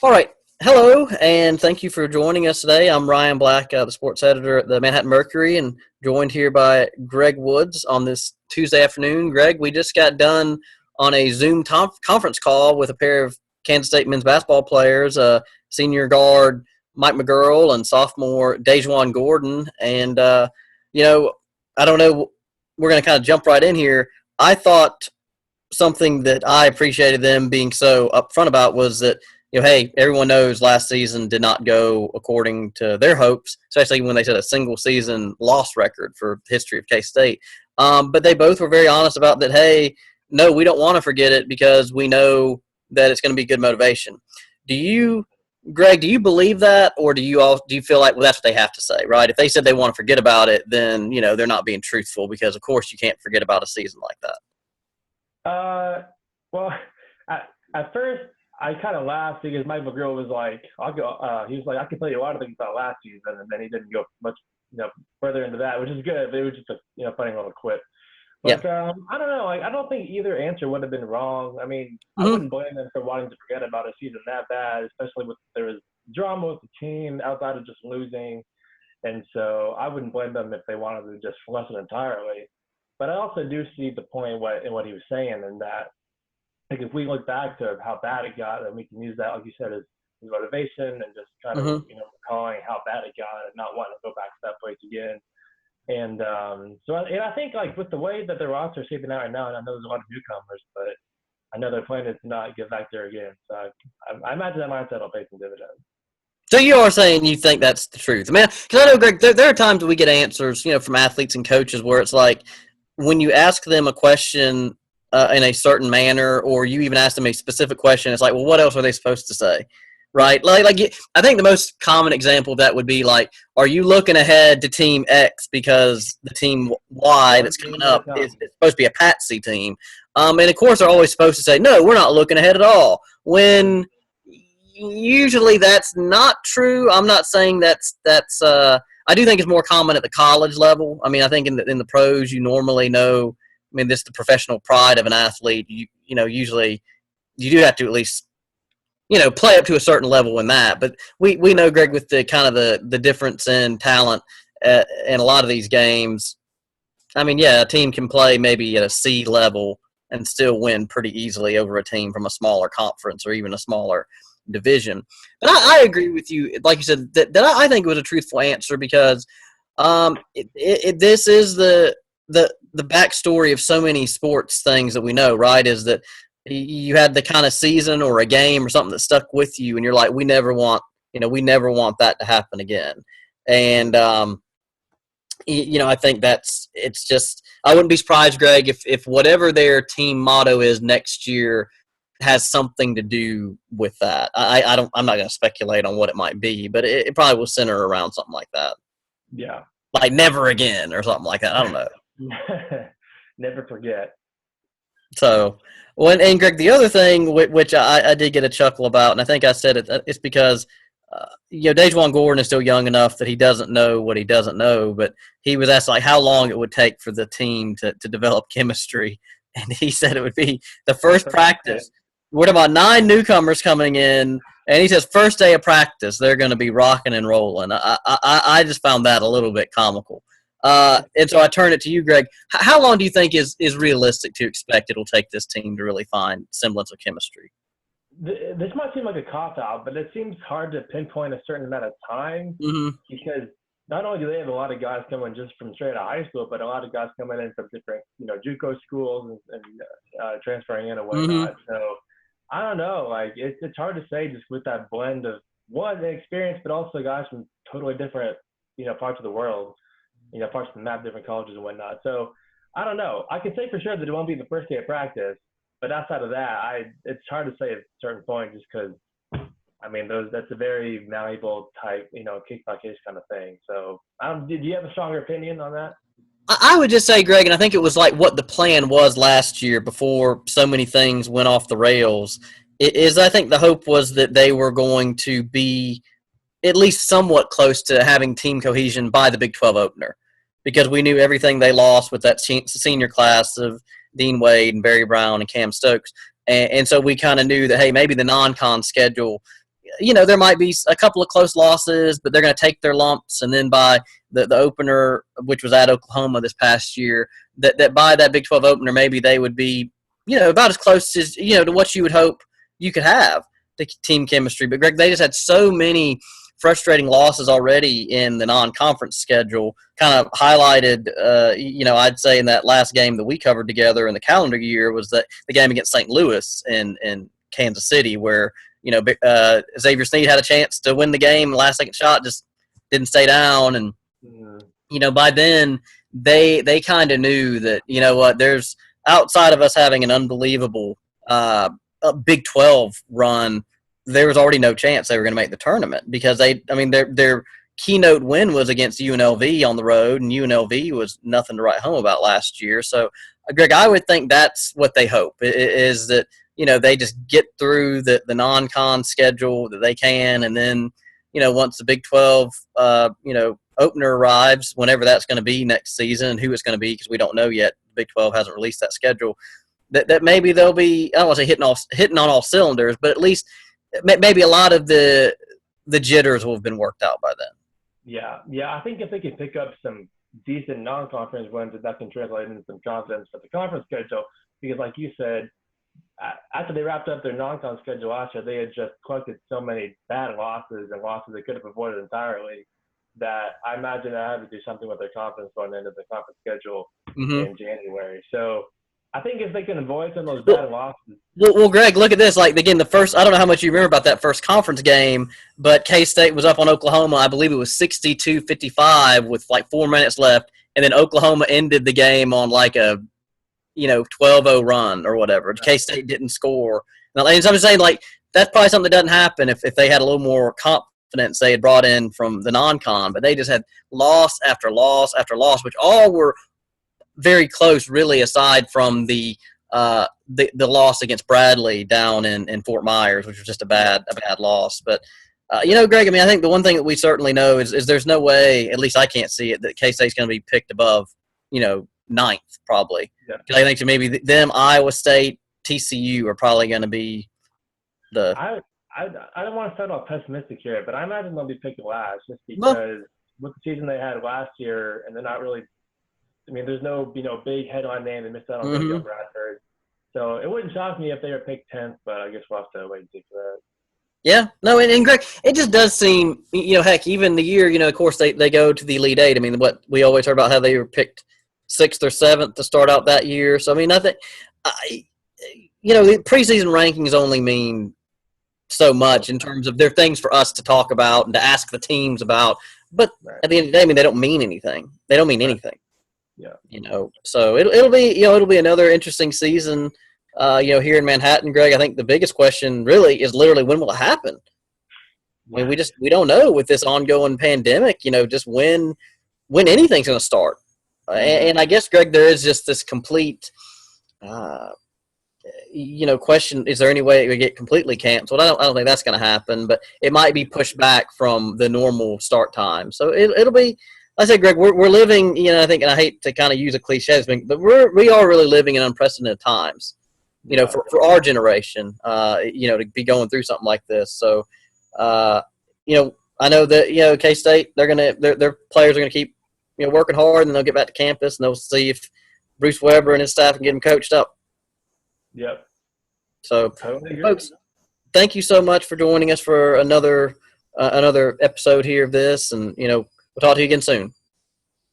All right. Hello, and thank you for joining us today. I'm Ryan Black, the sports editor at the Manhattan Mercury, and joined here by Greg Woods on this Tuesday afternoon. Greg, we just got done on a Zoom conference call with a pair of Kansas State men's basketball players, senior guard Mike McGuirl and sophomore DaJuan Gordon. And, I don't know, we're going to kind of jump right in here. I thought something that I appreciated them being so upfront about was that, hey, everyone knows last season did not go according to their hopes, especially when they set a single season loss record for the history of K-State. But they both were very honest about that, hey, no, we don't want to forget it because we know that it's going to be good motivation. Greg, do you believe that, or do you feel like, well, that's what they have to say, right? If they said they want to forget about it, then, they're not being truthful because, of course, you can't forget about a season like that. Well, at first, I kind of laughed because Mike McGuirl was like, he was like, I can tell you a lot of things about last season, and then he didn't go much, further into that, which is good. But it was just a, funny little quip. But yeah. I don't know. I don't think either answer would have been wrong. I mean, I wouldn't blame them for wanting to forget about a season that bad, especially with there was drama with the team outside of just losing, and so I wouldn't blame them if they wanted to just lessen entirely. But I also do see the point in what he was saying, and that. Like if we look back to how bad it got, and we can use that, like you said, as motivation and just kind of recalling how bad it got and not wanting to go back to that place again. And I think like with the way that the roster is shaping out right now, and I know there's a lot of newcomers, but I know they're planning to not get back there again. So I imagine that mindset will pay some dividends. So you are saying you think that's the truth? I mean, because I know, Greg, there are times we get answers, from athletes and coaches where it's like when you ask them a question in a certain manner, or you even ask them a specific question, it's like, well, what else are they supposed to say, right? Like I think the most common example of that would be like, are you looking ahead to Team X because the Team Y that's coming up is supposed to be a patsy team? And, of course, they're always supposed to say, no, we're not looking ahead at all, when usually that's not true. I'm not saying that's I do think it's more common at the college level. I mean, I think in the pros, you normally know. I mean, this is the professional pride of an athlete. Usually you do have to at least, play up to a certain level in that. But we know, Greg, with the kind of the difference in talent in a lot of these games, I mean, yeah, a team can play maybe at a C level and still win pretty easily over a team from a smaller conference or even a smaller division. But I agree with you, like you said, that I think it was a truthful answer because this is the backstory of so many sports things that we know, right, is that you had the kind of season or a game or something that stuck with you, and you're like, we never want that to happen again. And, I think it's just – I wouldn't be surprised, Greg, if whatever their team motto is next year has something to do with that. I'm not going to speculate on what it might be, but it probably will center around something like that. Yeah. Like never again or something like that. I don't know. Never forget. So, and Greg, the other thing which I did get a chuckle about, and I think I said it's because DaJuan Gordon is still young enough that he doesn't know what he doesn't know, but he was asked like how long it would take for the team to develop chemistry, and he said it would be the first practice. We're talking about 9 newcomers coming in, and he says first day of practice they're going to be rocking and rolling. I just found that a little bit comical. And so I turn it to you, Greg. How long do you think is realistic to expect it'll take this team to really find semblance of chemistry? This might seem like a cop-out, but it seems hard to pinpoint a certain amount of time because not only do they have a lot of guys coming just from straight out of high school, but a lot of guys coming in from different, JUCO schools and transferring in and whatnot. So I don't know. Like it's hard to say just with that blend of one experience, but also guys from totally different, parts of the world. Parts of the map, different colleges and whatnot. So I don't know. I can say for sure that it won't be the first day of practice, but outside of that, it's hard to say at a certain point just because, I mean, that's a very malleable type, case by case kind of thing. So did you have a stronger opinion on that? I would just say, Greg, and I think it was like what the plan was last year before so many things went off the rails, is I think the hope was that they were going to be at least somewhat close to having team cohesion by the Big 12 opener, because we knew everything they lost with that senior class of Dean Wade and Barry Brown and Cam Stokes. And so we kind of knew that, hey, maybe the non-con schedule, there might be a couple of close losses, but they're going to take their lumps, and then by the opener, which was at Oklahoma this past year, that by that Big 12 opener, maybe they would be, about as close as, to what you would hope you could have, the team chemistry. But, Greg, they just had so many frustrating losses already in the non-conference schedule, kind of highlighted, I'd say in that last game that we covered together in the calendar year was that the game against St. Louis in Kansas City, where, Xavier Sneed had a chance to win the game, last-second shot just didn't stay down. And, by then they kind of knew that, there's outside of us having an unbelievable Big 12 run, there was already no chance they were going to make the tournament because their keynote win was against UNLV on the road, and UNLV was nothing to write home about last year. So, Greg, I would think that's what they hope is that, they just get through the non-con schedule that they can, and then, once the Big 12, opener arrives, whenever that's going to be next season, and who it's going to be because we don't know yet. The Big 12 hasn't released that schedule. That maybe they'll be, I don't want to say hitting on all cylinders, but at least maybe a lot of the jitters will have been worked out by then. Yeah. I think if they can pick up some decent non-conference wins, that can translate into some confidence for the conference schedule. Because, like you said, after they wrapped up their non-con schedule last year, they had just collected so many bad losses and losses they could have avoided entirely that I imagine I had to do something with their confidence going into the conference schedule in January. So I think if they can avoid some of those bad losses. Well, Greg, look at this. Like, again, I don't know how much you remember about that first conference game, but K-State was up on Oklahoma. I believe it was 62-55 with like 4 minutes left, and then Oklahoma ended the game on like a 12-0 run or whatever. K-State didn't score. Now, and so I'm just saying, like, that's probably something that doesn't happen if they had a little more confidence they had brought in from the non-con, but they just had loss after loss after loss, which all were very close, really, aside from the loss against Bradley down in Fort Myers, which was just a bad loss. But Greg, I think the one thing that we certainly know is there's no way, at least I can't see it, that K-State's going to be picked above ninth probably. Because I think maybe them, Iowa State, TCU are probably going to be the. I don't want to sound all pessimistic here, but I imagine they'll be picked last just because with the season they had last year, and they're not really. I mean, there's no big headline name. They missed out on Joe Bradford, so it wouldn't shock me if they were picked 10th. But I guess we'll have to wait and see for that. Yeah, no, and Greg, it just does seem heck, even the year of course they go to the Elite Eight. I mean, what we always heard about how they were picked 6th or 7th to start out that year. So I mean, I think the preseason rankings only mean so much in terms of they're things for us to talk about and to ask the teams about. But at the end of the day, I mean, they don't mean anything. They don't mean anything. Yeah. So it'll be another interesting season. Here in Manhattan, Greg. I think the biggest question really is literally when will it happen? I mean, we don't know with this ongoing pandemic. Just when anything's going to start. And I guess, Greg, there is just this complete, question: is there any way it would get completely canceled? I don't think that's going to happen, but it might be pushed back from the normal start time. So it'll be. Like I said, Greg, we're living. I think, and I hate to kind of use a cliche, but we are really living in unprecedented times. For our generation, to be going through something like this. So, I know that K-State their players are gonna keep working hard, and they'll get back to campus, and they'll see if Bruce Weber and his staff can get them coached up. Yep. So, totally folks, thank you so much for joining us for another episode here of this, and we'll talk to you again soon.